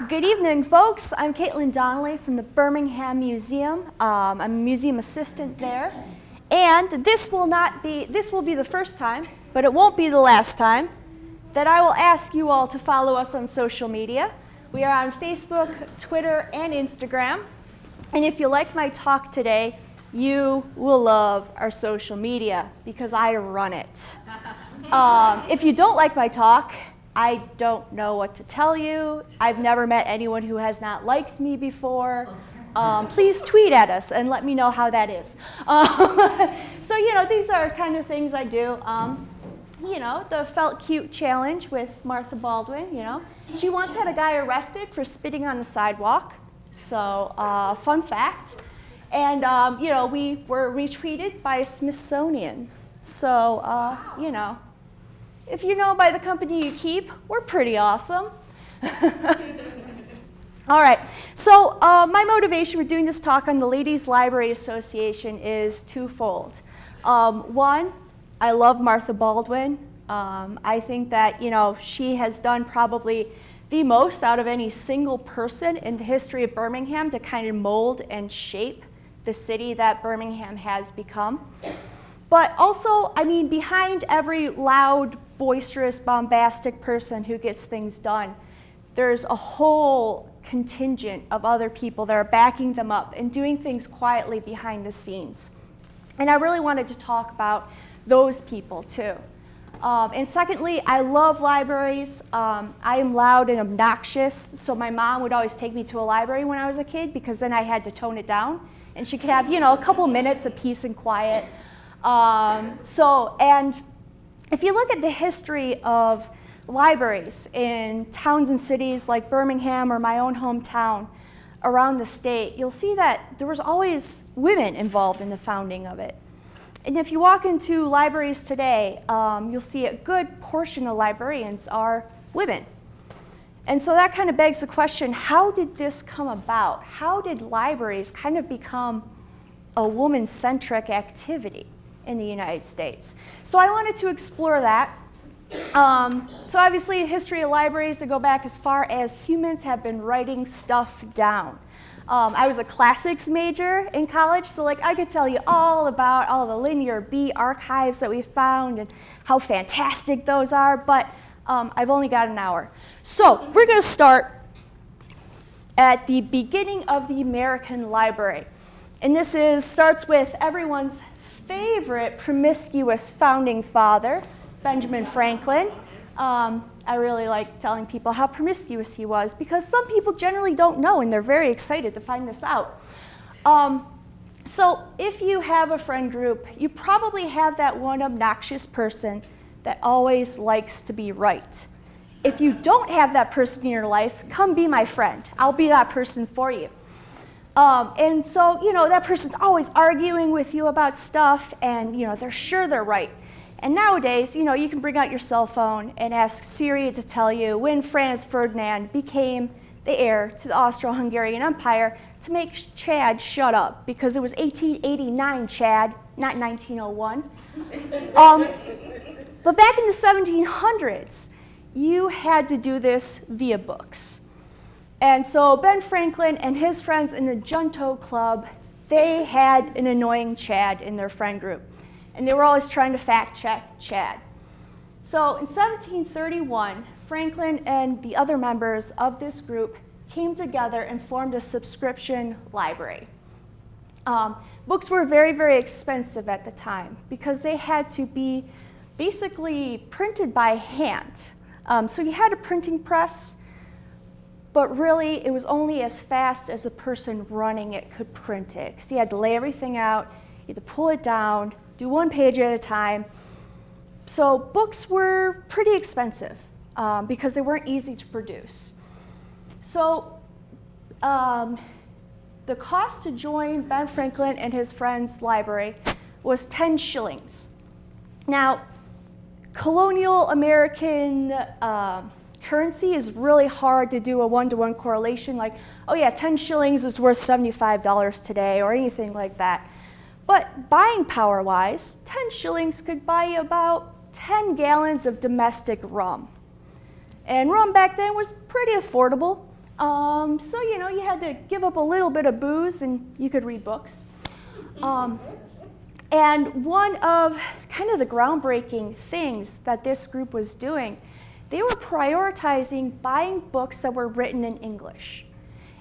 Good evening, folks. I'm Caitlin Donnelly from the Birmingham Museum. I'm a museum assistant there. And this will be the first time, but it won't be the last time, that I will ask you all to follow us on social media. We are on Facebook, Twitter, and Instagram. And if you like my talk today, you will love our social media because I run it. If you don't like my talk, I don't know what to tell you. I've never met anyone who has not liked me before. Please tweet at us and let me know how that is. So, these are kind of things I do. The Felt Cute challenge with Martha Baldwin, She once had a guy arrested for spitting on the sidewalk. So, fun fact. And, we were retweeted by Smithsonian. So, if you know by the company you keep, we're pretty awesome. All right, so my motivation for doing this talk on the Ladies Library Association is twofold. One, I love Martha Baldwin. I think that, she has done probably the most out of any single person in the history of Birmingham to kind of mold and shape the city that Birmingham has become. But also, behind every loud, boisterous, bombastic person who gets things done, there's a whole contingent of other people that are backing them up and doing things quietly behind the scenes. And I really wanted to talk about those people too. And secondly, I love libraries. I am loud and obnoxious, so my mom would always take me to a library when I was a kid because then I had to tone it down and she could have, a couple minutes of peace and quiet. And if you look at the history of libraries in towns and cities like Birmingham or my own hometown around the state, you'll see that there was always women involved in the founding of it. And if you walk into libraries today, you'll see a good portion of librarians are women. And so that kind of begs the question, how did this come about? How did libraries kind of become a woman-centric activity in the United States? So I wanted to explore that. So obviously, the history of libraries, they go back as far as humans have been writing stuff down. I was a classics major in college, so I could tell you all about all the Linear B archives that we found and how fantastic those are, but I've only got an hour. So we're going to start at the beginning of the American library. And this starts with everyone's favorite promiscuous founding father, Benjamin Franklin. I really like telling people how promiscuous he was because some people generally don't know and they're very excited to find this out. So if you have a friend group, you probably have that one obnoxious person that always likes to be right. If you don't have that person in your life, come be my friend. I'll be that person for you. And so, that person's always arguing with you about stuff and, they're sure they're right. And nowadays, you can bring out your cell phone and ask Siri to tell you when Franz Ferdinand became the heir to the Austro-Hungarian Empire to make Chad shut up because it was 1889 Chad, not 1901. But back in the 1700s, you had to do this via books. And so Ben Franklin and his friends in the Junto Club, they had an annoying Chad in their friend group. And they were always trying to fact check Chad. So in 1731, Franklin and the other members of this group came together and formed a subscription library. Books were very, very expensive at the time because they had to be basically printed by hand. So you had a printing press, but really it was only as fast as the person running it could print it. Because you had to lay everything out, you had to pull it down, do one page at a time. So books were pretty expensive because they weren't easy to produce. So the cost to join Ben Franklin and his friends' library was 10 shillings. Now, colonial American currency is really hard to do a one-to-one correlation like, oh yeah, 10 shillings is worth $75 today or anything like that. But buying power-wise, 10 shillings could buy you about 10 gallons of domestic rum. And rum back then was pretty affordable. So, you had to give up a little bit of booze and you could read books. And one of kind of the groundbreaking things that this group was doing, they were prioritizing buying books that were written in English.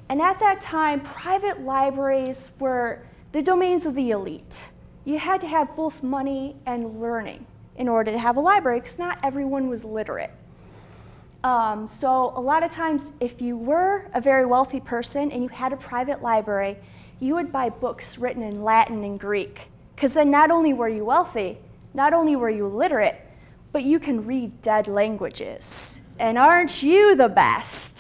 And at that time, private libraries were the domains of the elite. You had to have both money and learning in order to have a library, because not everyone was literate. So a lot of times, if you were a very wealthy person and you had a private library, you would buy books written in Latin and Greek, because then not only were you wealthy, not only were you literate, but you can read dead languages. And aren't you the best?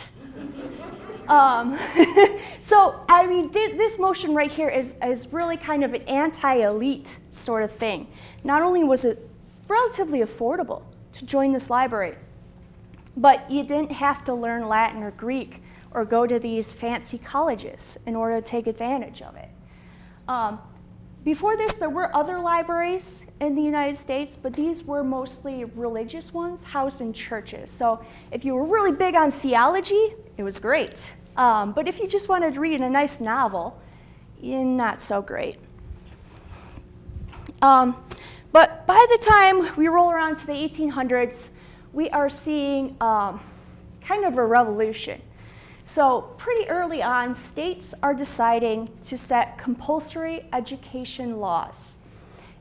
So, I mean, this motion right here is really kind of an anti-elite sort of thing. Not only was it relatively affordable to join this library, but you didn't have to learn Latin or Greek or go to these fancy colleges in order to take advantage of it. Before this, there were other libraries in the United States, but these were mostly religious ones housed in churches. So if you were really big on theology, it was great. But if you just wanted to read a nice novel, not so great. But by the time we roll around to the 1800s, we are seeing kind of a revolution. So pretty early on, states are deciding to set compulsory education laws.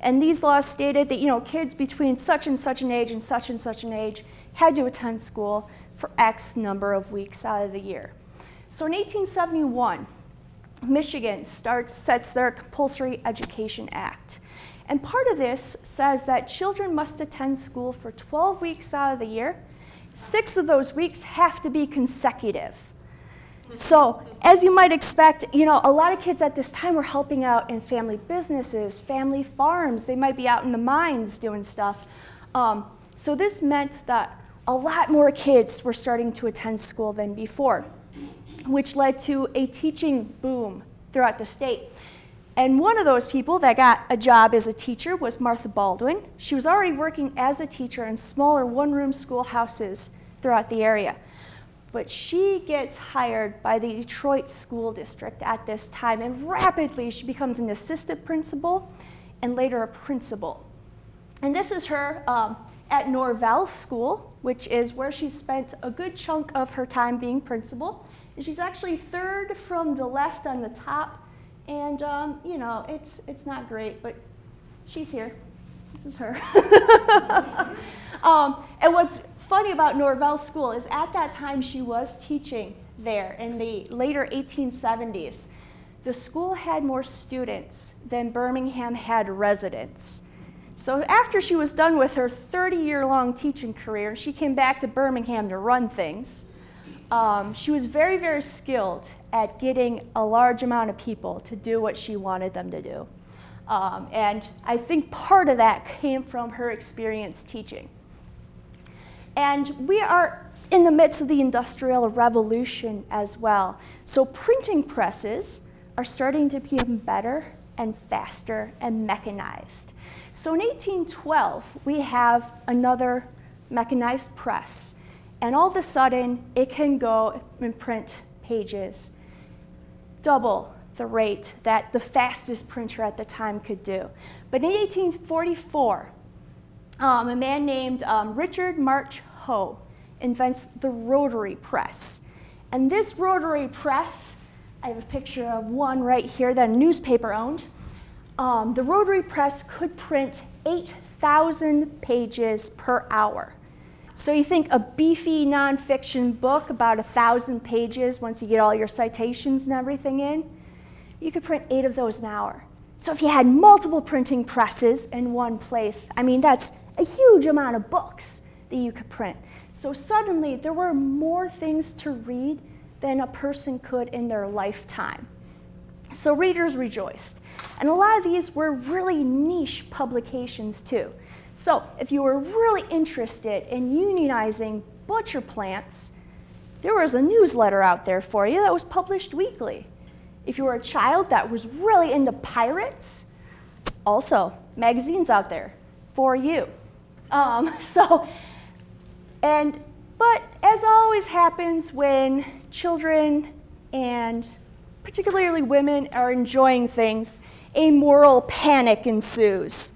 And these laws stated that kids between such and such an age and such an age had to attend school for X number of weeks out of the year. So in 1871, Michigan sets their Compulsory Education Act. And part of this says that children must attend school for 12 weeks out of the year. 6 of those weeks have to be consecutive. So, as you might expect, a lot of kids at this time were helping out in family businesses, family farms. They might be out in the mines doing stuff. So this meant that a lot more kids were starting to attend school than before, which led to a teaching boom throughout the state. And one of those people that got a job as a teacher was Martha Baldwin. She was already working as a teacher in smaller one-room schoolhouses throughout the area. But she gets hired by the Detroit School District at this time, and rapidly she becomes an assistant principal and later a principal. And this is her at Norvell School, which is where she spent a good chunk of her time being principal. And she's actually third from the left on the top. And, it's not great, but she's here. This is her. And what's funny about Norvell School is at that time she was teaching there in the later 1870s. The school had more students than Birmingham had residents. So after she was done with her 30-year-long teaching career, she came back to Birmingham to run things. She was very, very skilled at getting a large amount of people to do what she wanted them to do. And I think part of that came from her experience teaching. And we are in the midst of the Industrial Revolution as well. So printing presses are starting to become better and faster and mechanized. So in 1812, we have another mechanized press. And all of a sudden, it can go and print pages double the rate that the fastest printer at the time could do. But in 1844, a man named Richard March Hoe invents the rotary press. And this rotary press, I have a picture of one right here that a newspaper owned. The rotary press could print 8,000 pages per hour. So you think a beefy nonfiction book, about 1,000 pages once you get all your citations and everything in, you could print 8 of those an hour. So if you had multiple printing presses in one place, that's a huge amount of books that you could print. So suddenly there were more things to read than a person could in their lifetime. So readers rejoiced. And a lot of these were really niche publications too. So if you were really interested in unionizing butcher plants, there was a newsletter out there for you that was published weekly. If you were a child that was really into pirates, also magazines out there for you. But as always happens when children and particularly women are enjoying things, a moral panic ensues.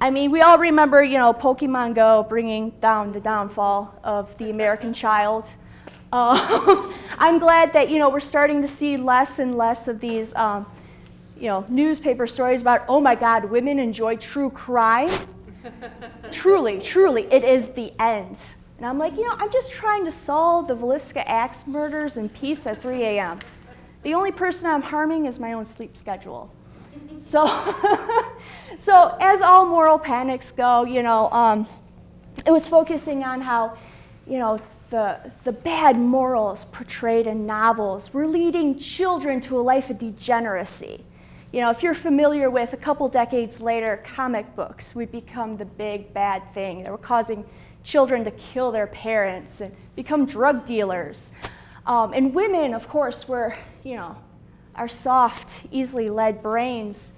I mean, we all remember, Pokemon Go bringing down the downfall of the American child. I'm glad that, we're starting to see less and less of these, newspaper stories about, oh my God, women enjoy true crime. Truly, it is the end. And I'm like, I'm just trying to solve the Villisca Axe murders in peace at 3 a.m. The only person I'm harming is my own sleep schedule. So, so as all moral panics go, it was focusing on how, the bad morals portrayed in novels were leading children to a life of degeneracy. If you're familiar with, a couple decades later, comic books would become the big bad thing. They were causing children to kill their parents and become drug dealers. And women, of course, were, our soft, easily led brains.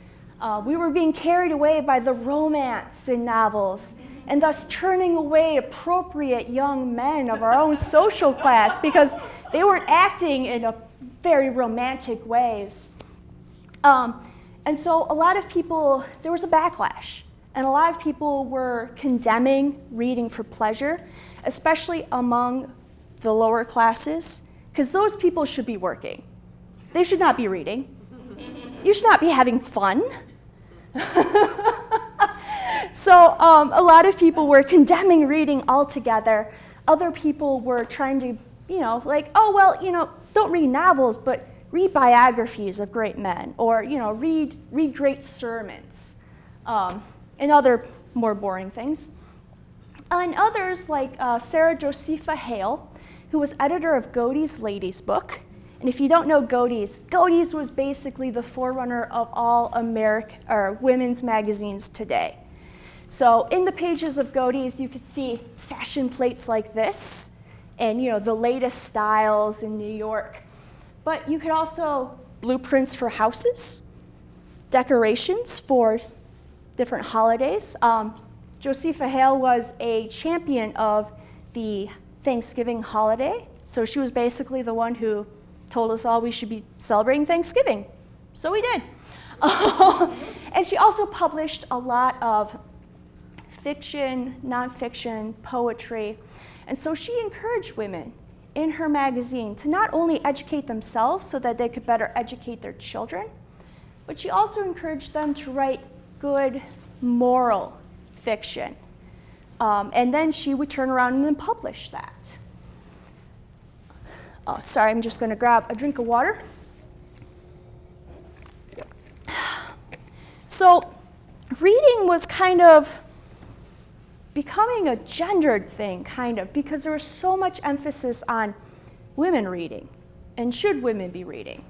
We were being carried away by the romance in novels, and thus turning away appropriate young men of our own social class because they weren't acting in a very romantic ways. And so a lot of people, there was a backlash, and a lot of people were condemning reading for pleasure, especially among the lower classes, because those people should be working. They should not be reading. You should not be having fun. So a lot of people were condemning reading altogether. Other people were trying to, don't read novels, but read biographies of great men, or read great sermons, and other more boring things. And others, like Sarah Josepha Hale, who was editor of Godey's Ladies' Book. And if you don't know Godey's was basically the forerunner of all women's magazines today. So in the pages of Godey's, you could see fashion plates like this, and the latest styles in New York. But you could also blueprints for houses, decorations for different holidays. Josepha Hale was a champion of the Thanksgiving holiday, so she was basically the one who told us all we should be celebrating Thanksgiving. So we did. And she also published a lot of fiction, nonfiction, poetry. And so she encouraged women in her magazine to not only educate themselves so that they could better educate their children, but she also encouraged them to write good moral fiction. And then she would turn around and then publish that. Sorry, I'm just going to grab a drink of water. So reading was kind of becoming a gendered thing, because there was so much emphasis on women reading, and should women be reading,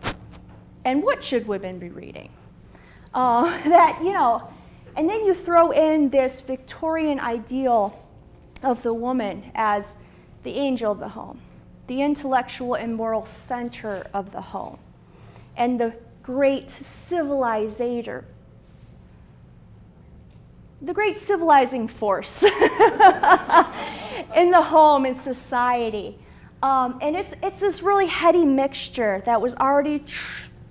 and what should women be reading. And then you throw in this Victorian ideal of the woman as the angel of the home, the intellectual and moral center of the home, and the great civilizator, the great civilizing force in the home and society. And it's this really heady mixture that was already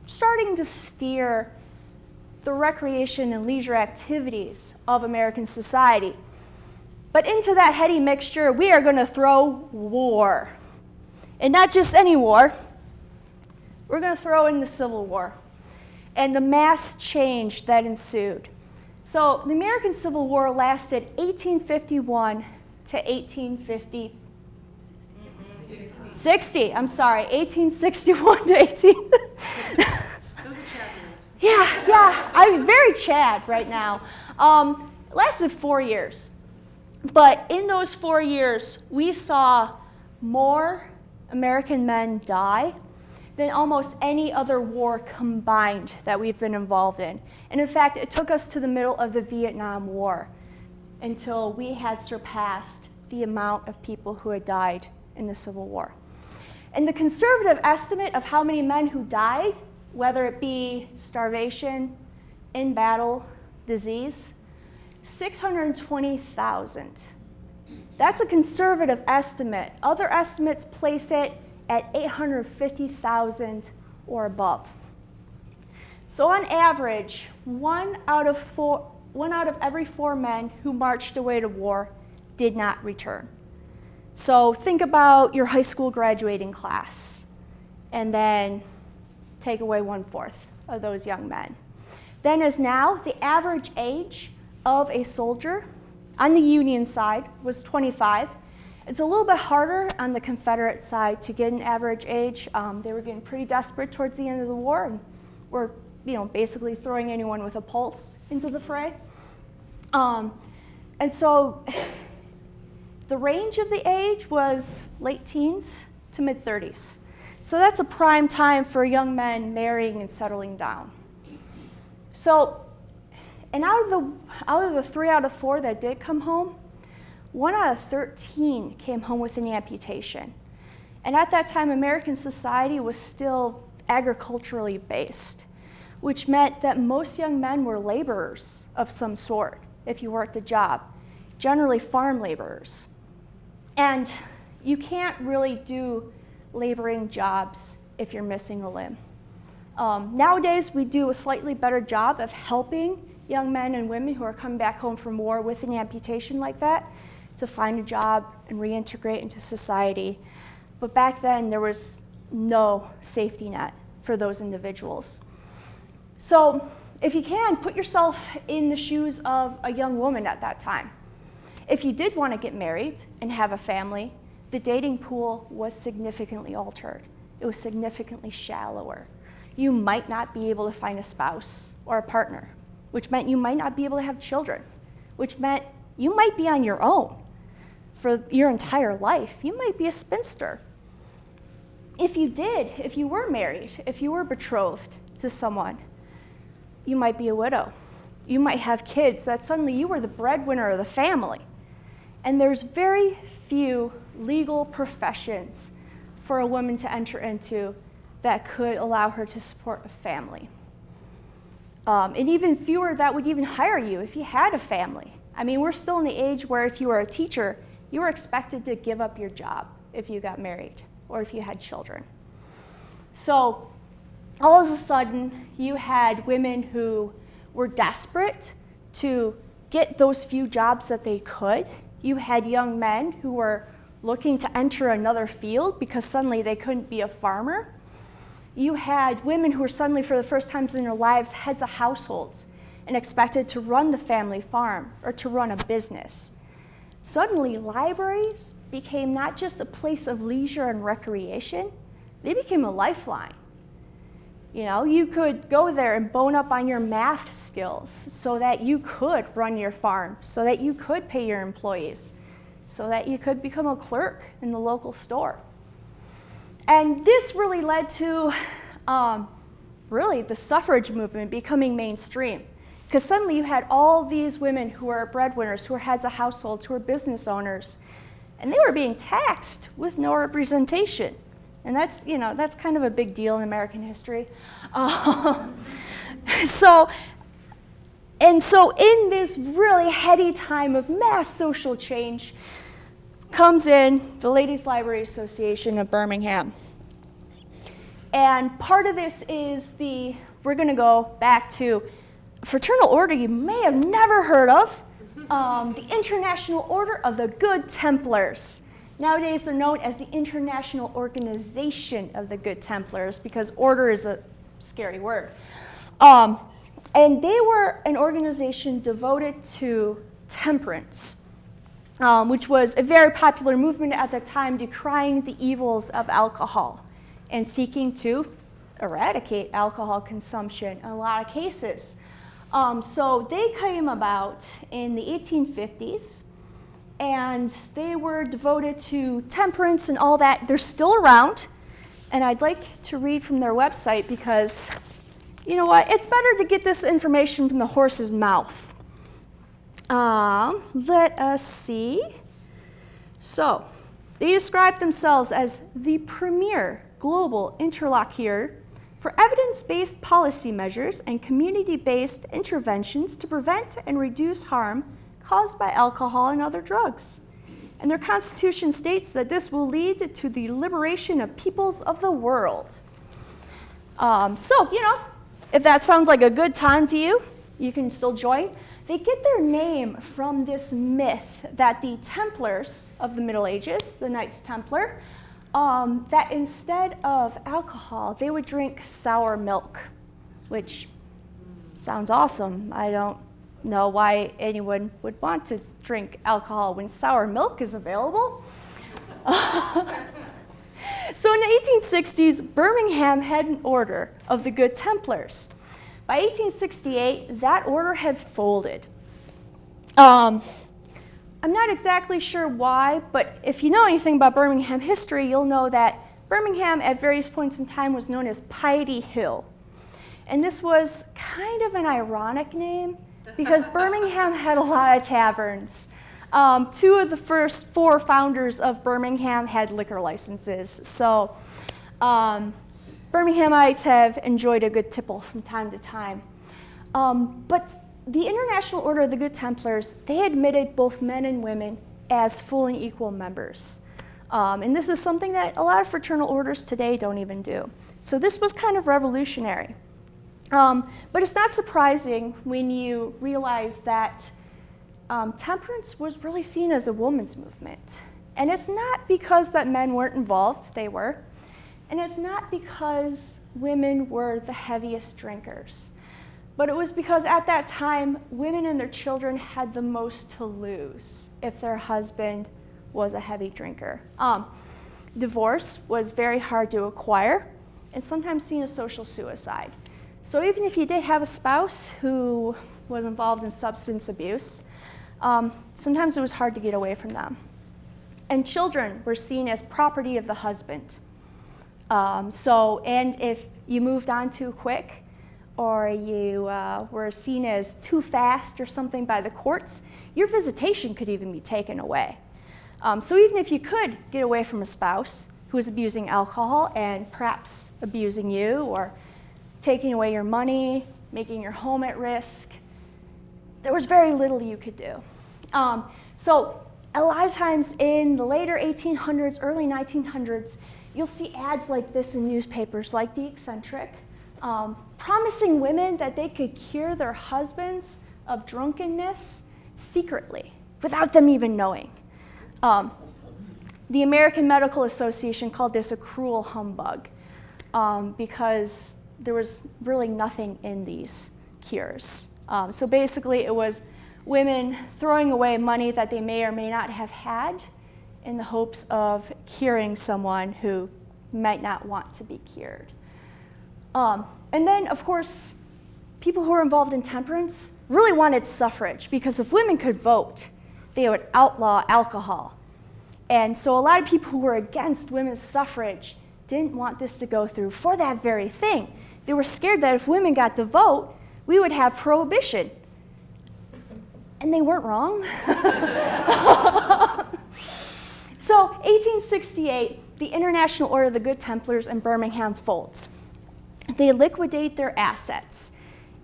starting to steer the recreation and leisure activities of American society. But into that heady mixture, we are going to throw war. And not just any war. We're going to throw in the Civil War and the mass change that ensued. So the American Civil War lasted 1851 to 1861 to 18. Yeah, I'm very Chad right now. It lasted 4 years. But in those 4 years, we saw more American men die than almost any other war combined that we've been involved in. And in fact, it took us to the middle of the Vietnam War until we had surpassed the amount of people who had died in the Civil War. And the conservative estimate of how many men who died, whether it be starvation, in battle, disease, 620,000 That's a conservative estimate. Other estimates place it at 850,000 or above. So on average, one out of every 4 men who marched away to war did not return. So think about your high school graduating class, and then take away 1/4 of those young men. Then as now, the average age of a soldier on the Union side was 25. It's a little bit harder on the Confederate side to get an average age. They were getting pretty desperate towards the end of the war and were basically throwing anyone with a pulse into the fray. And so the range of the age was late teens to mid-30s. So that's a prime time for young men marrying and settling down. So, and out of the 3 out of 4 that did come home, 1 out of 13 came home with an amputation. And at that time, American society was still agriculturally based, which meant that most young men were laborers of some sort if you worked a job, generally farm laborers. And you can't really do laboring jobs if you're missing a limb. Nowadays, we do a slightly better job of helping young men and women who are coming back home from war with an amputation like that to find a job and reintegrate into society. But back then, there was no safety net for those individuals. So if you can, put yourself in the shoes of a young woman at that time. If you did want to get married and have a family, the dating pool was significantly altered. It was significantly shallower. You might not be able to find a spouse or a partner, which meant you might not be able to have children, which meant you might be on your own for your entire life. You might be a spinster. If you were married, if you were betrothed to someone, you might be a widow. You might have kids that suddenly you were the breadwinner of the family. And there's very few legal professions for a woman to enter into that could allow her to support a family. And even fewer that would even hire you if you had a family. I mean, we're still in the age where if you were a teacher, you were expected to give up your job if you got married or if you had children. So all of a sudden, you had women who were desperate to get those few jobs that they could. You had young men who were looking to enter another field because suddenly they couldn't be a farmer. You had women who were suddenly, for the first times in their lives, heads of households and expected to run the family farm or to run a business. Suddenly, libraries became not just a place of leisure and recreation, they became a lifeline. You could go there and bone up on your math skills so that you could run your farm, so that you could pay your employees, so that you could become a clerk in the local store. And this really led to the suffrage movement becoming mainstream. Because suddenly you had all these women who were breadwinners, who were heads of households, who were business owners, and they were being taxed with no representation. And that's kind of a big deal in American history. So in this really heady time of mass social change comes in the Ladies Library Association of Birmingham. And part of this is we're going to go back to a fraternal order you may have never heard of, the International Order of the Good Templars. Nowadays, they're known as the International Organization of the Good Templars because order is a scary word. And they were an organization devoted to temperance, which was a very popular movement at the time, decrying the evils of alcohol and seeking to eradicate alcohol consumption in a lot of cases. So they came about in the 1850s. And they were devoted to temperance and all that. They're still around, and I'd like to read from their website because, you know what, it's better to get this information from the horse's mouth. Let us see. So, they describe themselves as the premier global interlocutor for evidence-based policy measures and community-based interventions to prevent and reduce harm caused by alcohol and other drugs. And their constitution states that this will lead to the liberation of peoples of the world. So, if that sounds like a good time to you, you can still join. They get their name from this myth that the Templars of the Middle Ages, the Knights Templar, that instead of alcohol, they would drink sour milk, which sounds awesome. I don't know why anyone would want to drink alcohol when sour milk is available. So in the 1860s, Birmingham had an order of the Good Templars. By 1868, that order had folded. I'm not exactly sure why, but if you know anything about Birmingham history, you'll know that Birmingham at various points in time was known as Piety Hill. And this was kind of an ironic name because Birmingham had a lot of taverns. Two of the first 4 founders of Birmingham had liquor licenses. So Birminghamites have enjoyed a good tipple from time to time. But the International Order of the Good Templars, they admitted both men and women as full and equal members. And this is something that a lot of fraternal orders today don't even do. So this was kind of revolutionary. But it's not surprising when you realize that temperance was really seen as a woman's movement. And it's not because that men weren't involved, they were. And it's not because women were the heaviest drinkers. But it was because at that time, women and their children had the most to lose if their husband was a heavy drinker. Divorce was very hard to acquire and sometimes seen as social suicide. So even if you did have a spouse who was involved in substance abuse, sometimes it was hard to get away from them. And children were seen as property of the husband. And if you moved on too quick, or you were seen as too fast or something by the courts, your visitation could even be taken away. So even if you could get away from a spouse who was abusing alcohol and perhaps abusing you or taking away your money, making your home at risk, there was very little you could do. So a lot of times in the later 1800s, early 1900s, you'll see ads like this in newspapers like The Eccentric, promising women that they could cure their husbands of drunkenness secretly without them even knowing. The American Medical Association called this a cruel humbug because there was really nothing in these cures. So basically it was women throwing away money that they may or may not have had in the hopes of curing someone who might not want to be cured. And then, of course, people who were involved in temperance really wanted suffrage because if women could vote, they would outlaw alcohol. And so a lot of people who were against women's suffrage didn't want this to go through for that very thing. They were scared that if women got the vote, we would have prohibition. And they weren't wrong. So 1868, the International Order of the Good Templars in Birmingham folds. They liquidate their assets,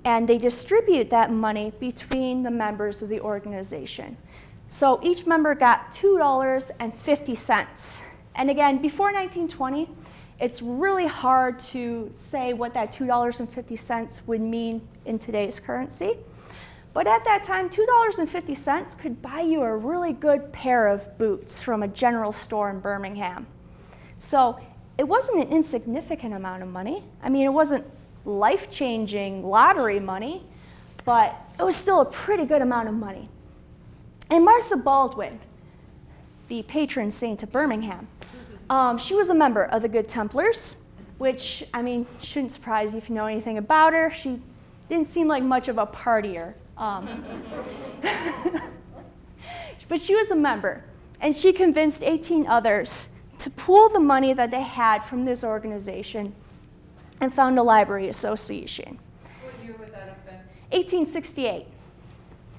and they distribute that money between the members of the organization. So each member got $2.50. And again, before 1920, it's really hard to say what that $2.50 would mean in today's currency. But at that time, $2.50 could buy you a really good pair of boots from a general store in Birmingham. So it wasn't an insignificant amount of money. I mean, it wasn't life-changing lottery money, but it was still a pretty good amount of money. And Martha Baldwin, the patron saint of Birmingham, she was a member of the Good Templars, which, I mean, shouldn't surprise you if you know anything about her. She didn't seem like much of a partier. But she was a member, and she convinced 18 others to pool the money that they had from this organization and found a library association. What year would that have been? 1868.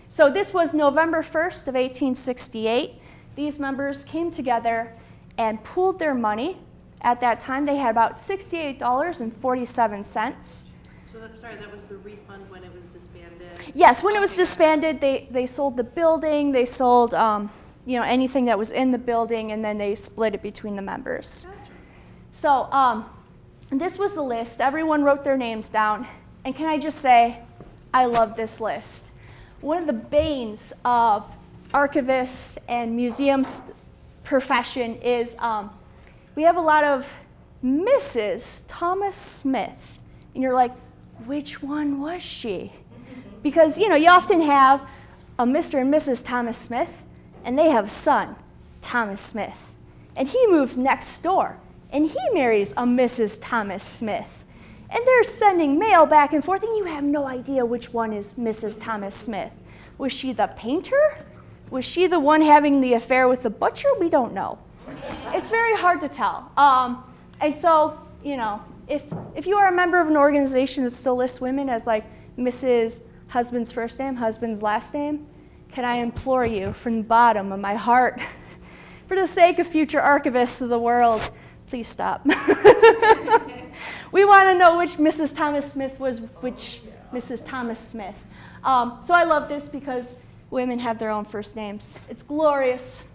So this was November 1st of 1868. These members came together and pooled their money. At that time, they had about $68.47. So that was the refund when it was disbanded? Yes, when it was disbanded, they sold the building, they sold anything that was in the building, and then they split it between the members. Gotcha. So this was the list. Everyone wrote their names down. And can I just say, I love this list. One of the banes of archivists and museums profession is we have a lot of Mrs. Thomas Smith. And you're like, which one was she? Because, you often have a Mr. and Mrs. Thomas Smith, and they have a son, Thomas Smith. And he moves next door, and he marries a Mrs. Thomas Smith. And they're sending mail back and forth, and you have no idea which one is Mrs. Thomas Smith. Was she the painter? Was she the one having the affair with the butcher? We don't know. It's very hard to tell. And so, if you are a member of an organization that still lists women as like Mrs. husband's first name, husband's last name, can I implore you from the bottom of my heart, for the sake of future archivists of the world, please stop. We want to know which Mrs. Thomas Smith was which Mrs. Thomas Smith. So I love this because women have their own first names. It's glorious.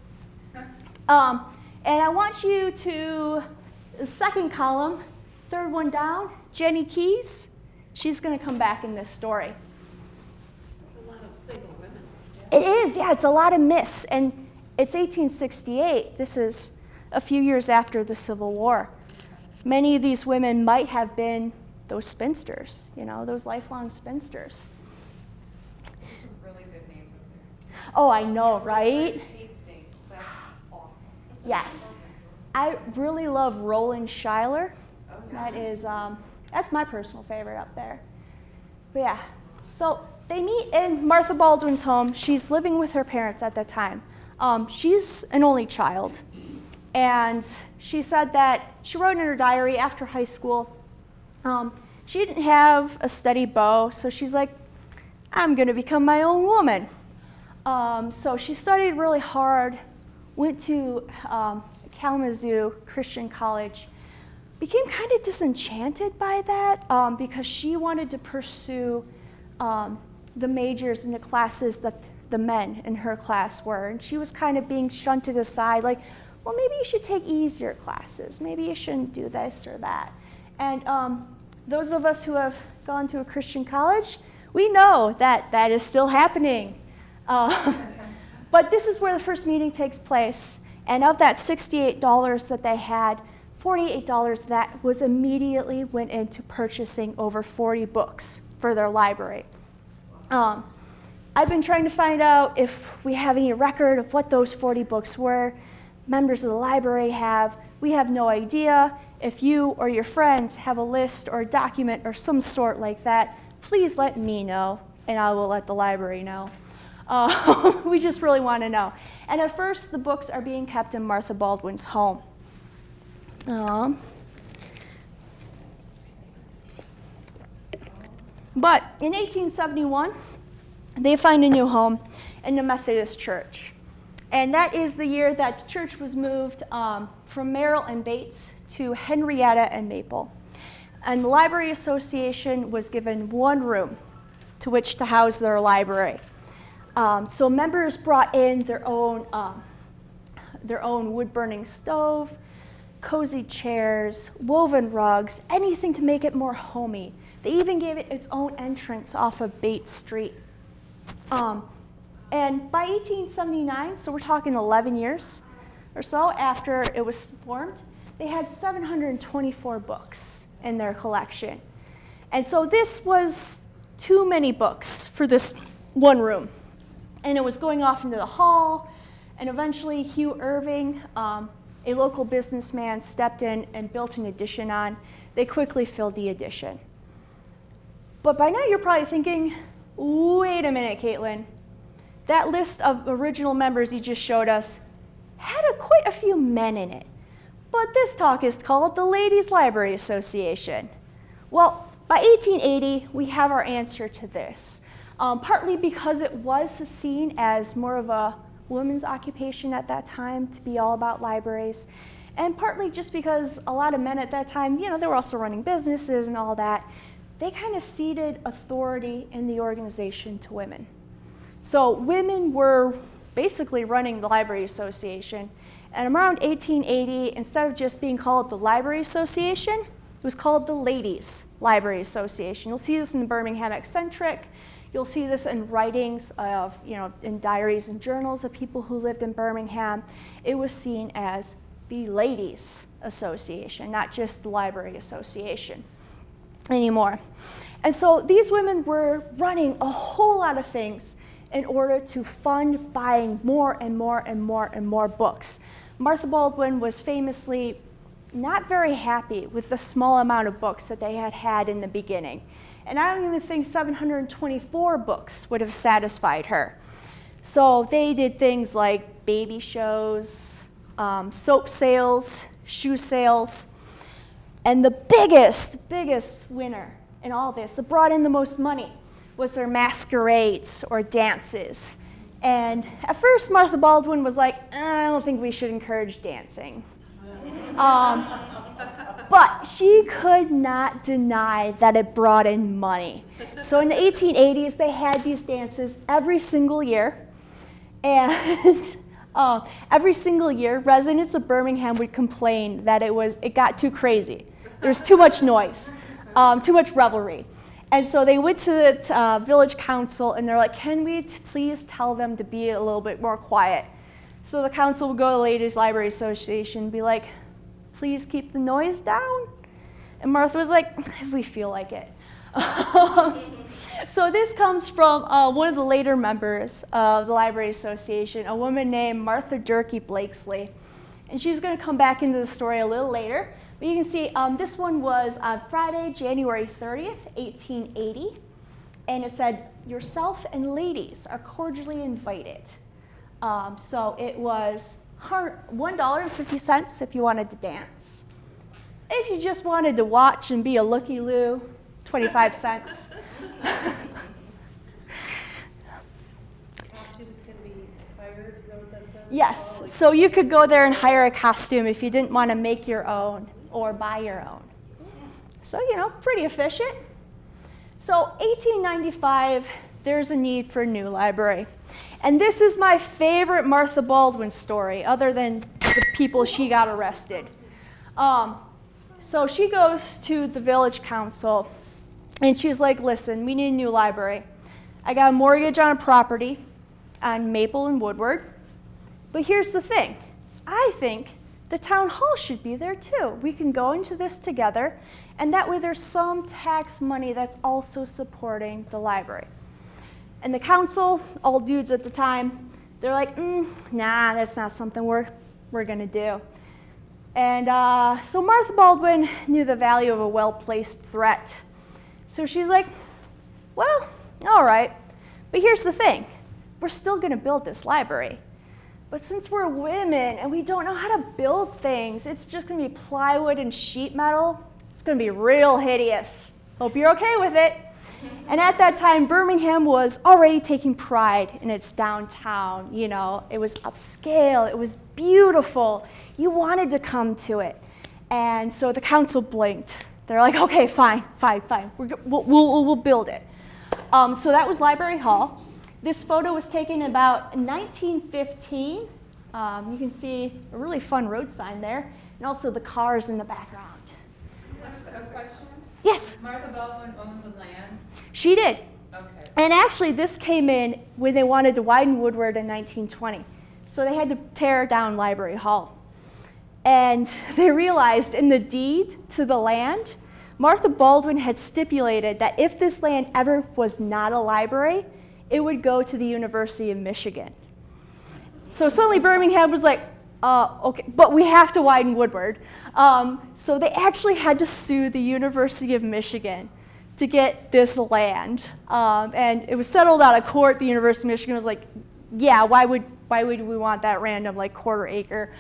And I want you to, the second column, third one down, Jenny Keys. She's going to come back in this story. It's a lot of single women. It is, yeah, it's a lot of miss. And it's 1868. This is a few years after the Civil War. Many of these women might have been those spinsters, those lifelong spinsters. Some really good names up there. Oh, I know, right? Hastings, that's awesome. Yes. I really love Roland Schuyler. Oh, yeah. That is, that's my personal favorite up there. But yeah, so they meet in Martha Baldwin's home. She's living with her parents at that time. She's an only child. And she said that she wrote in her diary after high school, she didn't have a steady beau, so she's like, I'm going to become my own woman. So she studied really hard, went to Kalamazoo Christian College, became kind of disenchanted by that because she wanted to pursue the majors and the classes that the men in her class were. And she was kind of being shunted aside, like, well, maybe you should take easier classes. Maybe you shouldn't do this or that. And those of us who have gone to a Christian college, we know that that is still happening. But this is where the first meeting takes place. And of that $68 that they had, $48 that was immediately went into purchasing over 40 books for their library. I've been trying to find out if we have any record of what those 40 books were. Members of the library have. We have no idea. If you or your friends have a list or a document or some sort like that, please let me know, and I will let the library know. We just really want to know. And at first, the books are being kept in Martha Baldwin's home. But in 1871, they find a new home in the Methodist Church. And that is the year that the church was moved from Merrill and Bates to Henrietta and Maple. And the Library Association was given one room to which to house their library. So members brought in their own wood-burning stove, cozy chairs, woven rugs, anything to make it more homey. They even gave it its own entrance off of Bates Street. And by 1879, so we're talking 11 years or so after it was formed, they had 724 books in their collection. And so this was too many books for this one room. And it was going off into the hall, and eventually Hugh Irving, a local businessman, stepped in and built an addition on. They quickly filled the addition. But by now you're probably thinking, wait a minute, Caitlin. That list of original members you just showed us had quite a few men in it. But this talk is called the Ladies' Library Association. Well, by 1880, we have our answer to this. Partly because it was seen as more of a women's occupation at that time to be all about libraries. And partly just because a lot of men at that time, they were also running businesses and all that. They kind of ceded authority in the organization to women. So women were basically running the Library Association. And around 1880, instead of just being called the Library Association, it was called the Ladies' Library Association. You'll see this in the Birmingham Eccentric. You'll see this in writings of, in diaries and journals of people who lived in Birmingham. It was seen as the Ladies' Association, not just the Library Association anymore. And so these women were running a whole lot of things in order to fund buying more and more and more and more books. Martha Baldwin was famously not very happy with the small amount of books that they had had in the beginning. And I don't even think 724 books would have satisfied her. So they did things like baby shows, soap sales, shoe sales, and the biggest winner in all this, that brought in the most money, was their masquerades or dances. And at first, Martha Baldwin was like, I don't think we should encourage dancing. But she could not deny that it brought in money. So in the 1880s, they had these dances every single year. And every single year, residents of Birmingham would complain that it got too crazy. There's too much noise, too much revelry. And so they went to the village council, and they're like, can we please tell them to be a little bit more quiet? So the council would go to the Ladies' Library Association and be like, please keep the noise down? And Martha was like, if we feel like it. So this comes from one of the later members of the Library Association, a woman named Martha Durkee Blakeslee. And she's going to come back into the story a little later. But you can see this one was on Friday, January 30th, 1880. And it said, yourself and ladies are cordially invited. So it was $1.50 if you wanted to dance. If you just wanted to watch and be a looky-loo, 25 cents. Costumes can be hired, is that what that says? Yes, so you could go there and hire a costume if you didn't want to make your own or buy your own. So, pretty efficient. So 1895, there's a need for a new library. And this is my favorite Martha Baldwin story, other than the people she got arrested. So she goes to the village council, and she's like, listen, we need a new library. I got a mortgage on a property on Maple and Woodward. But here's the thing. I think the town hall should be there too. We can go into this together, and that way there's some tax money that's also supporting the library. And the council, all dudes at the time, they're like, nah, that's not something we're gonna do. And so Martha Baldwin knew the value of a well-placed threat. So she's like, well, all right, but here's the thing. We're still gonna build this library. But since we're women and we don't know how to build things, it's just gonna be plywood and sheet metal. It's gonna be real hideous. Hope you're okay with it. And at that time, Birmingham was already taking pride in its downtown. It was upscale, it was beautiful. You wanted to come to it. And so the council blinked. They're like, okay, fine. We'll build it. So that was Library Hall. This photo was taken about 1915. You can see a really fun road sign there, and also the cars in the background. A question? Yes? Martha Baldwin owns the land? She did. Okay. And actually, this came in when they wanted to widen Woodward in 1920. So they had to tear down Library Hall. And they realized in the deed to the land, Martha Baldwin had stipulated that if this land ever was not a library, it would go to the University of Michigan. So suddenly Birmingham was like, okay, but we have to widen Woodward. So they actually had to sue the University of Michigan to get this land. And it was settled out of court. The University of Michigan was like, yeah, why would we want that random quarter acre?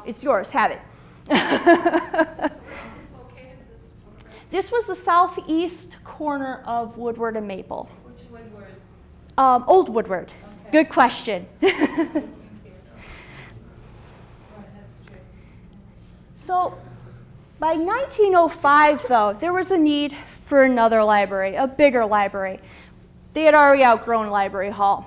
It's yours, have it. So where is this located, this photograph? This was the southeast corner of Woodward and Maple. Which Woodward? Old Woodward. Okay. Good question. So by 1905, though, there was a need for another library, a bigger library. They had already outgrown Library Hall.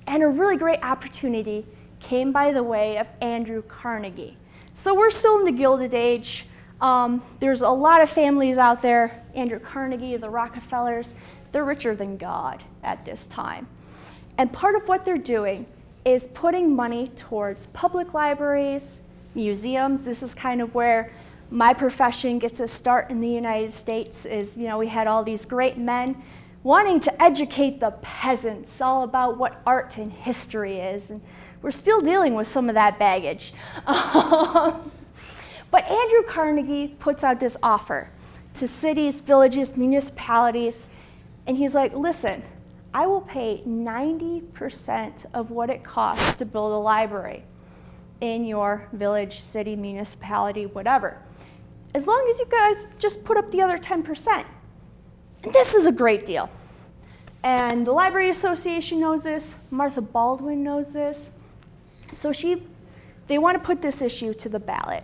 And a really great opportunity came by the way of Andrew Carnegie. So we're still in the Gilded Age. There's a lot of families out there. Andrew Carnegie, the Rockefellers, they're richer than God at this time. And part of what they're doing is putting money towards public libraries, museums. This is kind of where my profession gets a start in the United States. Is, we had all these great men wanting to educate the peasants all about what art and history is. And we're still dealing with some of that baggage. But Andrew Carnegie puts out this offer to cities, villages, municipalities, and he's like, listen, I will pay 90% of what it costs to build a library in your village, city, municipality, whatever, as long as you guys just put up the other 10%. And this is a great deal. And the Library Association knows this, Martha Baldwin knows this. So they want to put this issue to the ballot.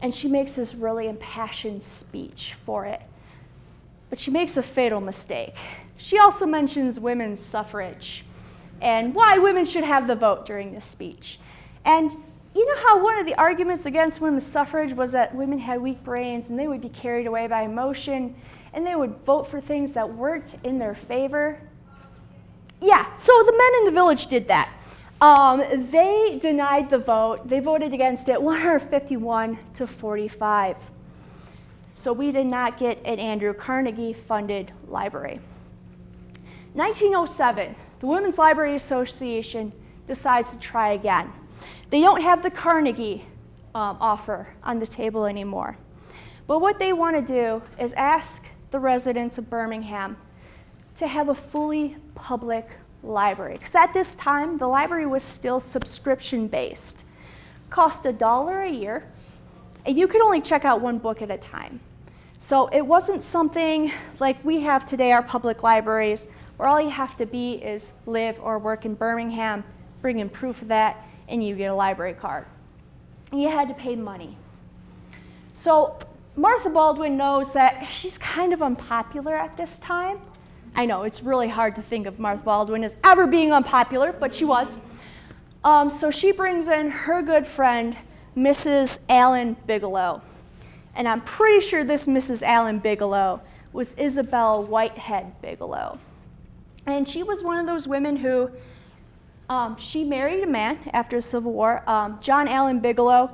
And she makes this really impassioned speech for it. But she makes a fatal mistake. She also mentions women's suffrage and why women should have the vote during this speech. And you know how one of the arguments against women's suffrage was that women had weak brains and they would be carried away by emotion and they would vote for things that weren't in their favor? Yeah, so the men in the village did that. They denied the vote. They voted against it 151 to 45. So we did not get an Andrew Carnegie funded library. 1907, the Women's Library Association decides to try again. They don't have the Carnegie offer on the table anymore. But what they want to do is ask the residents of Birmingham to have a fully public library. Because at this time, the library was still subscription-based. Cost $1 a year, and you could only check out one book at a time. So it wasn't something like we have today, our public libraries, where all you have to be is live or work in Birmingham, bring in proof of that, and you get a library card. And you had to pay money. So Martha Baldwin knows that she's kind of unpopular at this time. I know, it's really hard to think of Martha Baldwin as ever being unpopular, but she was. So she brings in her good friend, Mrs. Allen Bigelow. And I'm pretty sure this Mrs. Allen Bigelow was Isabel Whitehead Bigelow. And she was one of those women who, she married a man after the Civil War, John Allen Bigelow.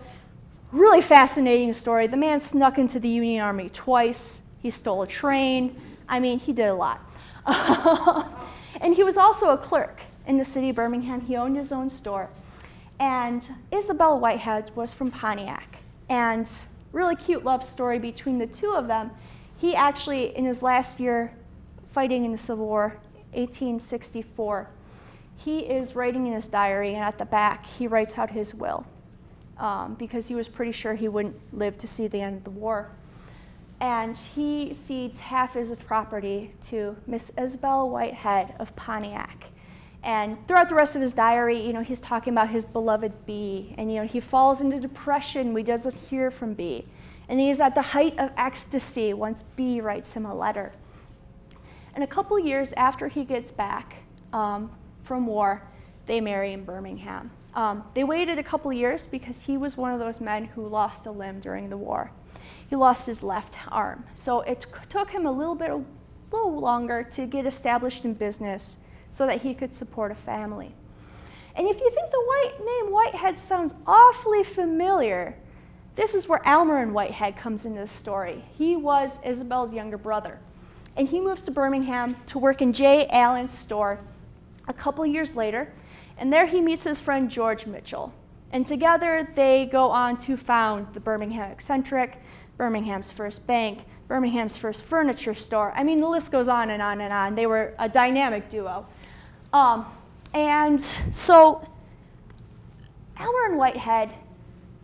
Really fascinating story. The man snuck into the Union Army twice. He stole a train. I mean, he did a lot. And he was also a clerk in the city of Birmingham. He owned his own store. And Isabel Whitehead was from Pontiac. And really cute love story between the two of them. He actually, in his last year fighting in the Civil War, 1864, he is writing in his diary, and at the back, he writes out his will because he was pretty sure he wouldn't live to see the end of the war. And he cedes half his property to Miss Isabel Whitehead of Pontiac. And throughout the rest of his diary, he's talking about his beloved Bee, and he falls into depression when he doesn't hear from Bee. And he's at the height of ecstasy once Bee writes him a letter. And a couple years after he gets back from war, they marry in Birmingham. They waited a couple years because he was one of those men who lost a limb during the war. He lost his left arm. So it took him a little longer to get established in business so that he could support a family. And if you think the name Whitehead sounds awfully familiar, this is where Almer Whitehead comes into the story. He was Isabel's younger brother. And he moves to Birmingham to work in J. Allen's store a couple years later. And there he meets his friend George Mitchell. And together they go on to found the Birmingham Eccentric, Birmingham's first bank, Birmingham's first furniture store. I mean, the list goes on and on and on. They were a dynamic duo. And so Almer Whitehead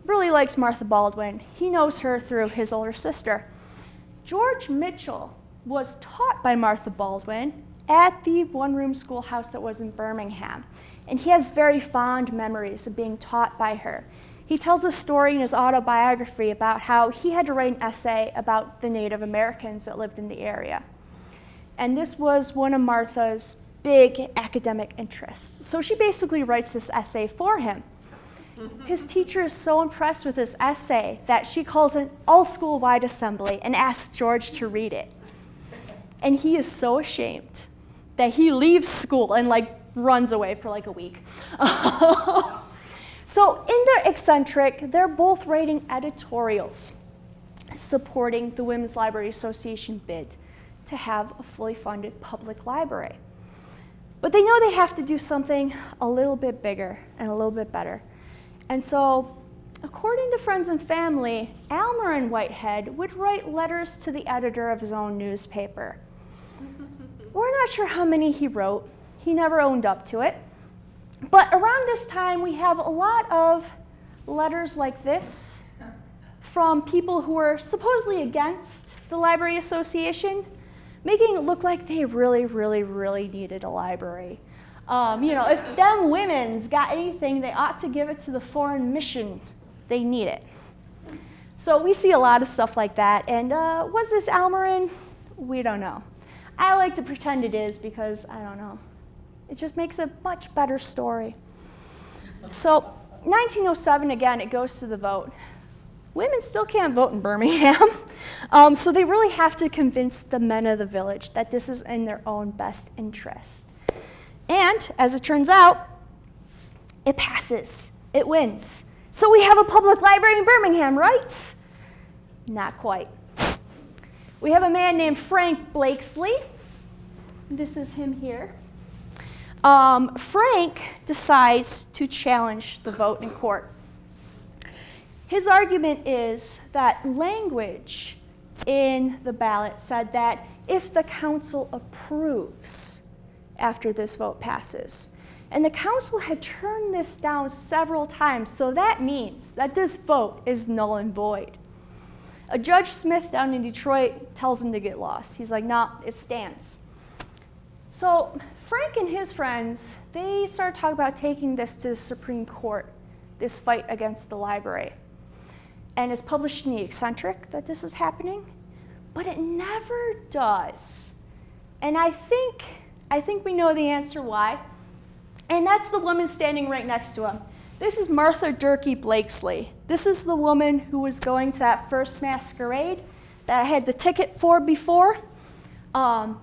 really likes Martha Baldwin. He knows her through his older sister. George Mitchell was taught by Martha Baldwin at the one-room schoolhouse that was in Birmingham. And he has very fond memories of being taught by her. He tells a story in his autobiography about how he had to write an essay about the Native Americans that lived in the area. And this was one of Martha's big academic interests. So she basically writes this essay for him. His teacher is so impressed with this essay that she calls an all-school-wide assembly and asks George to read it. And he is so ashamed that he leaves school and runs away for a week. So in their eccentric, they're both writing editorials supporting the Women's Library Association bid to have a fully funded public library. But they know they have to do something a little bit bigger and a little bit better. And so, according to friends and family, Almer Whitehead would write letters to the editor of his own newspaper. We're not sure how many he wrote. He never owned up to it. But around this time, we have a lot of letters like this from people who were supposedly against the Library Association, making it look like they really, really, really needed a library. If them women's got anything, they ought to give it to the foreign mission. They need it. So we see a lot of stuff like that. And was this Almerin? We don't know. I like to pretend it is because I don't know. It just makes a much better story. So 1907, again, it goes to the vote. Women still can't vote in Birmingham. So they really have to convince the men of the village that this is in their own best interest. And as it turns out, it passes. It wins. So we have a public library in Birmingham, right? Not quite. We have a man named Frank Blakeslee. This is him here. Frank decides to challenge the vote in court. His argument is that language in the ballot said that if the council approves after this vote passes, and the council had turned this down several times, so that means that this vote is null and void. A Judge Smith down in Detroit tells him to get lost. He's like, nah, it stands. So Frank and his friends, they started talking about taking this to the Supreme Court, this fight against the library. And it's published in the Eccentric that this is happening, but it never does. And I think we know the answer why. And that's the woman standing right next to him. This is Martha Durkee Blakeslee. This is the woman who was going to that first masquerade that I had the ticket for before.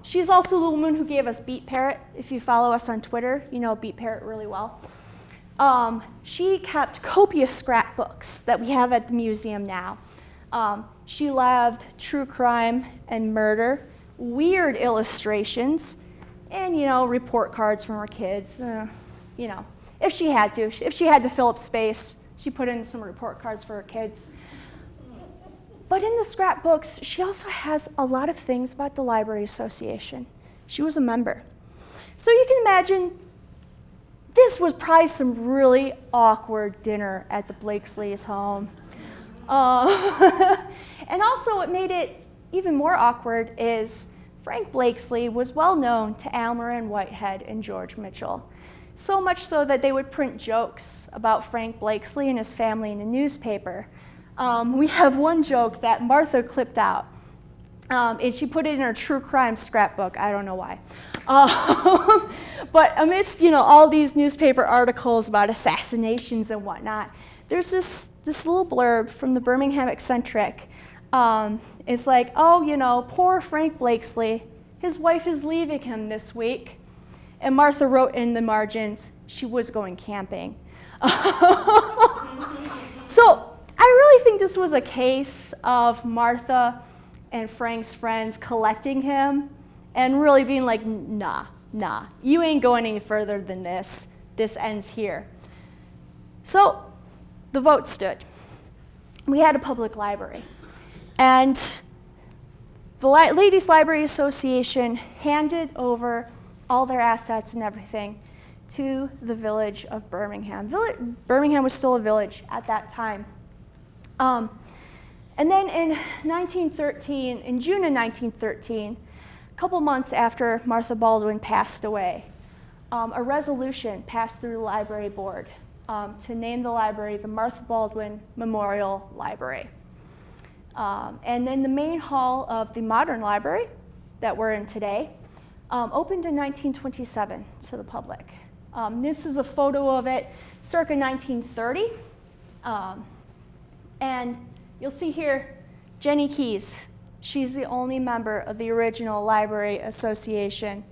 She's also the woman who gave us Beat Parrot. If you follow us on Twitter, you know Beat Parrot really well. She kept copious scrapbooks that we have at the museum now. She loved true crime and murder, weird illustrations, and, report cards from her kids. If she had to fill up space, she put in some report cards for her kids. But in the scrapbooks, she also has a lot of things about the Library Association. She was a member. So you can imagine this was probably some really awkward dinner at the Blakeslee's home. And also what made it even more awkward is Frank Blakeslee was well known to Almer Whitehead and George Mitchell. So much so that they would print jokes about Frank Blakeslee and his family in the newspaper. We have one joke that Martha clipped out, and she put it in her true crime scrapbook. I don't know why. But amidst all these newspaper articles about assassinations and whatnot, there's this little blurb from the Birmingham Eccentric. It's like, poor Frank Blakeslee, his wife is leaving him this week. And Martha wrote in the margins, she was going camping. So I really think this was a case of Martha and Frank's friends collecting him and really being like, nah, you ain't going any further than this. This ends here. So the vote stood. We had a public library. And the Ladies Library Association handed over all their assets and everything to the village of Birmingham. Birmingham was still a village at that time. And then in June of 1913, a couple months after Martha Baldwin passed away, a resolution passed through the library board to name the library the Martha Baldwin Memorial Library. And then the main hall of the modern library that we're in today Opened in 1927 to the public. This is a photo of it circa 1930. And you'll see here Jenny Keyes. She's the only member of the original Library Association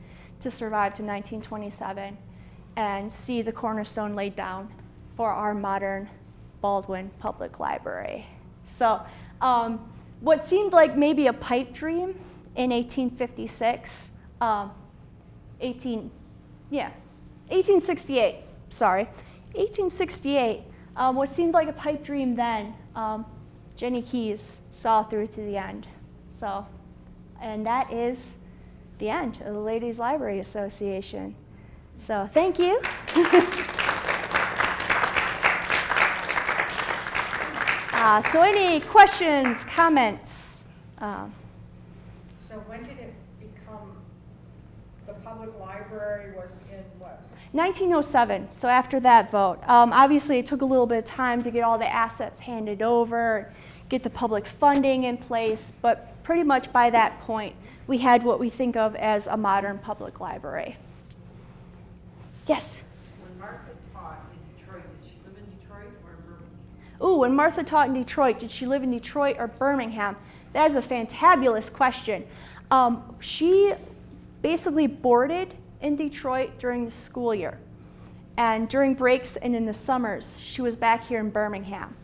to survive to 1927 and see the cornerstone laid down for our modern Baldwin Public Library. So what seemed like maybe a pipe dream in 1856, 1868, sorry, 1868, what seemed like a pipe dream then, Jenny Keyes saw through to the end. So, and that is the end of the Ladies Library Association. So thank you. So any questions, comments? So when did it become, the public library was in what? 1907, so after that vote. Obviously, it took a little bit of time to get all the assets handed over, get the public funding in place, but pretty much by that point, we had what we think of as a modern public library. Yes? When Martha taught in Detroit, did she live in Detroit or Birmingham? Ooh, when Martha taught in Detroit, did she live in Detroit or Birmingham? That is a fantabulous question. She basically boarded in Detroit during the school year. And during breaks and in the summers, she was back here in Birmingham.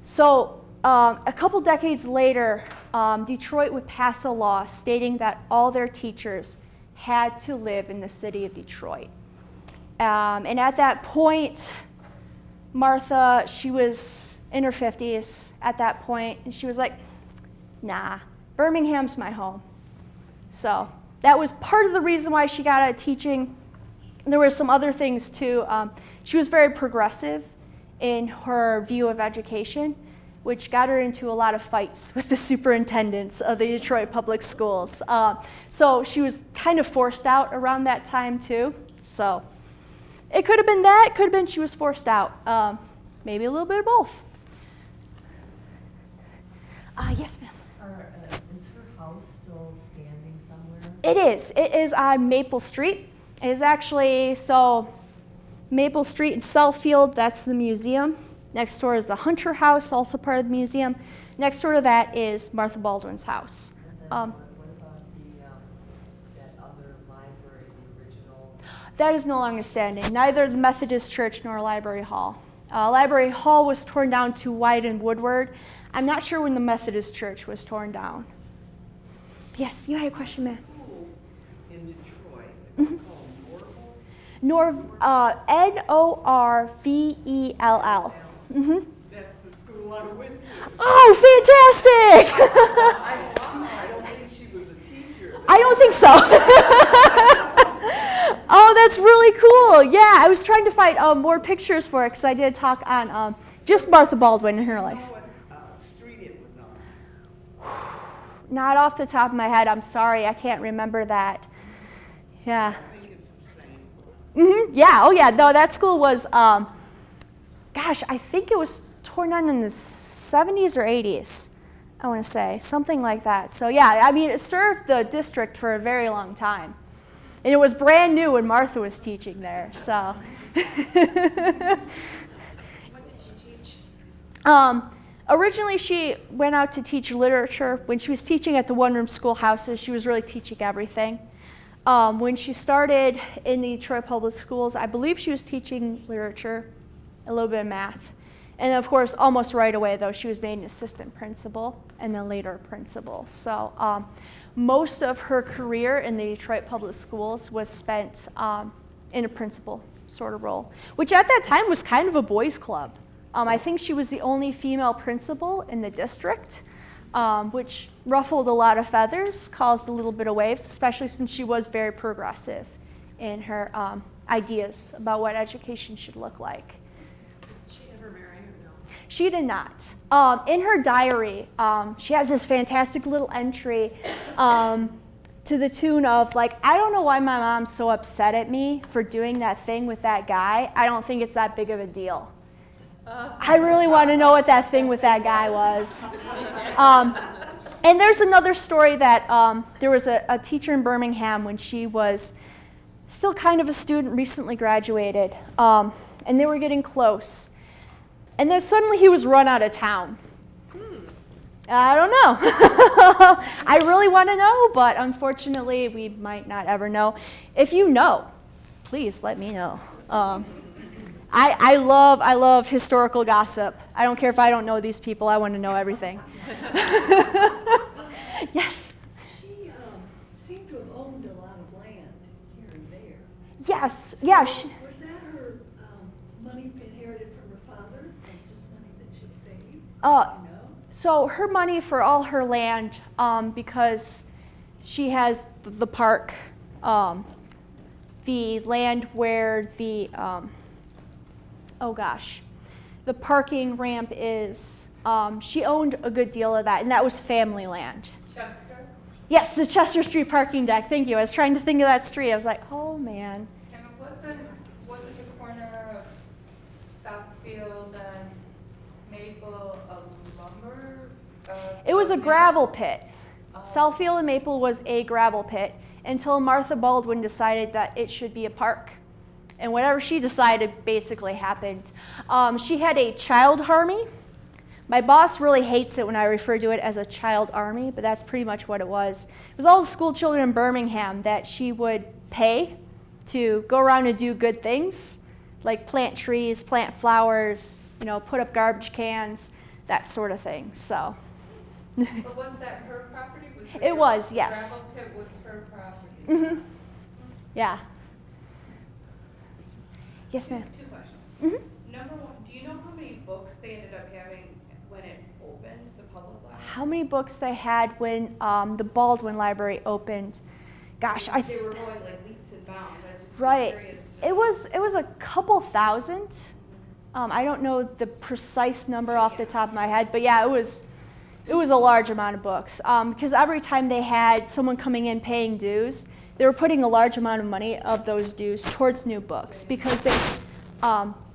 So a couple decades later, Detroit would pass a law stating that all their teachers had to live in the city of Detroit. And at that point, Martha, she was in her 50s at that point, and she was like, nah, Birmingham's my home. So that was part of the reason why she got out of teaching. There were some other things too. She was very progressive in her view of education, which got her into a lot of fights with the superintendents of the Detroit public schools. So she was kind of forced out around that time too. So it could have been that, it could have been she was forced out. Maybe a little bit of both. Yes, ma'am. Is her house still standing somewhere? It is. It is on Maple Street. It is actually, so Maple Street in Southfield, that's the museum. Next door is the Hunter House, also part of the museum. Next door to that is Martha Baldwin's house. And then what about that other library, the original? That is no longer standing, neither the Methodist Church nor Library Hall. Library Hall was torn down to White and Woodward. I'm not sure when the Methodist Church was torn down. Yes, you had a question, ma'am. School in Detroit, it was called Norvell. Mm-hmm. That's the school I went to. Oh, fantastic! I don't think she was a teacher. I don't think so. Oh, that's really cool. Yeah, I was trying to find more pictures for it because I did a talk on just Martha Baldwin in her life. You know what street it was on? Not off the top of my head. I'm sorry. I can't remember that. Yeah. I think it's the same. Mm-hmm. Yeah. Oh, yeah. No, that school was, gosh, I think it was torn down in the 70s or 80s, I want to say. Something like that. So, yeah, I mean, it served the district for a very long time. And it was brand new when Martha was teaching there, so. What did she teach? Originally, she went out to teach literature. When she was teaching at the one-room schoolhouses, she was really teaching everything. When she started in the Detroit Public Schools, I believe she was teaching literature, a little bit of math. And of course, almost right away, though, she was made an assistant principal and then later a principal. So most of her career in the Detroit Public Schools was spent in a principal sort of role, which at that time was kind of a boys' club. I think she was the only female principal in the district, which ruffled a lot of feathers, caused a little bit of waves, especially since she was very progressive in her ideas about what education should look like. Did she ever marry or no? She did not. In her diary, she has this fantastic little entry to the tune of, like, I don't know why my mom's so upset at me for doing that thing with that guy. I don't think it's that big of a deal. I really want to know what that thing with that guy was. And there's another story that there was a teacher in Birmingham when she was still kind of a student, recently graduated, and they were getting close. And then suddenly he was run out of town. I don't know. I really want to know, but unfortunately we might not ever know. If you know, please let me know. I love historical gossip. I don't care if I don't know these people. I want to know everything. Yes? She seemed to have owned a lot of land here and there. Yes. So Yeah. was that her money inherited from her father, or just money that she saved? You know? So her money for all her land, because she has the park, the land where the the parking ramp is. She owned a good deal of that, and that was family land. Chester? Yes, the Chester Street parking deck. Thank you. I was trying to think of that street. I was like, oh man. And was it the corner of Southfield and Maple of lumber? It was a gravel pit. Oh. Southfield and Maple was a gravel pit until Martha Baldwin decided that it should be a park. And whatever she decided basically happened. She had a child army. My boss really hates it when I refer to it as a child army, but that's pretty much what it was. It was all the school children in Birmingham that she would pay to go around and do good things, like plant trees, plant flowers, put up garbage cans, that sort of thing. So. But was that her property? It was, yes. Gravel pit was her property. Mm-hmm. Yeah. Yes, ma'am. Two questions. Mm-hmm. Number one, do you know how many books they ended up having when it opened, the public library? How many books they had when the Baldwin Library opened? Gosh, They were going like leaps and bounds. I just right. curious. It was a couple thousand. I don't know the precise number off the top of my head, but yeah, it was a large amount of books. Because every time they had someone coming in paying dues, they were putting a large amount of money of those dues towards new books because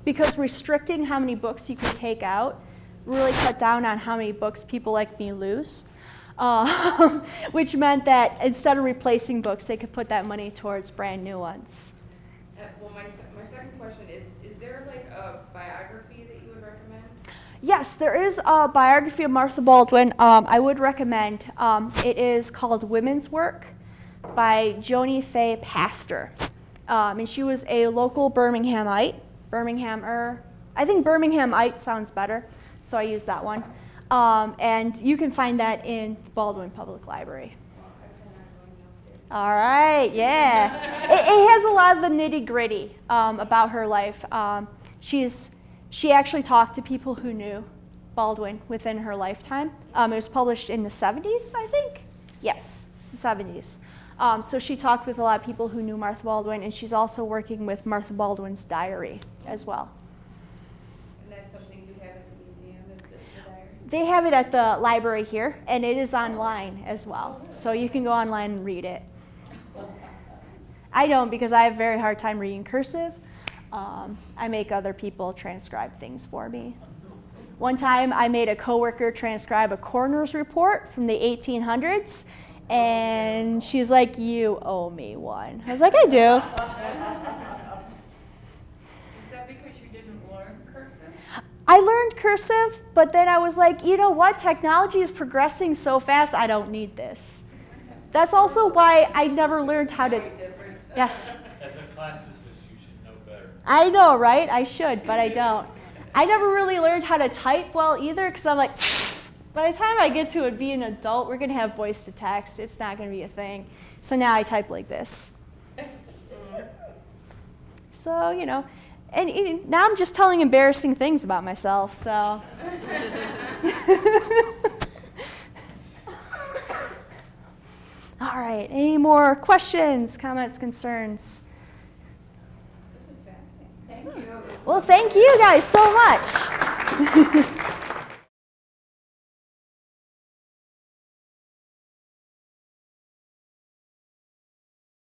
because restricting how many books you could take out really cut down on how many books people like me lose, which meant that instead of replacing books, they could put that money towards brand new ones. Well, my second question is there like a biography that you would recommend? Yes, there is a biography of Martha Baldwin I would recommend. It is called Women's Work by Joni Faye Pastor. And she was a local Birminghamite. I think Birminghamite sounds better, so I use that one. And you can find that in Baldwin Public Library. All right, yeah. It has a lot of the nitty-gritty about her life. She actually talked to people who knew Baldwin within her lifetime. It was published in the 70s, I think. Yes, it's the 70s. So she talked with a lot of people who knew Martha Baldwin, and she's also working with Martha Baldwin's diary as well. And that's something you have at the museum, is the diary? They have it at the library here, and it is online as well. So you can go online and read it. I don't, because I have a very hard time reading cursive. I make other people transcribe things for me. One time I made a coworker transcribe a coroner's report from the 1800s, and she's like, "You owe me one." I was like, "I do." Is that because you didn't learn cursive? I learned cursive, but then I was like, you know what? Technology is progressing so fast, I don't need this. That's also why I never learned how to. Yes. As a classicist, you should know better. I know, right? I should, but I don't. I never really learned how to type well either, because I'm like, by the time I get to be an adult, we're going to have voice to text. It's not going to be a thing. So now I type like this. So, and now I'm just telling embarrassing things about myself, so. All right, any more questions, comments, concerns? This is fascinating. Thank you. Well, thank you guys so much.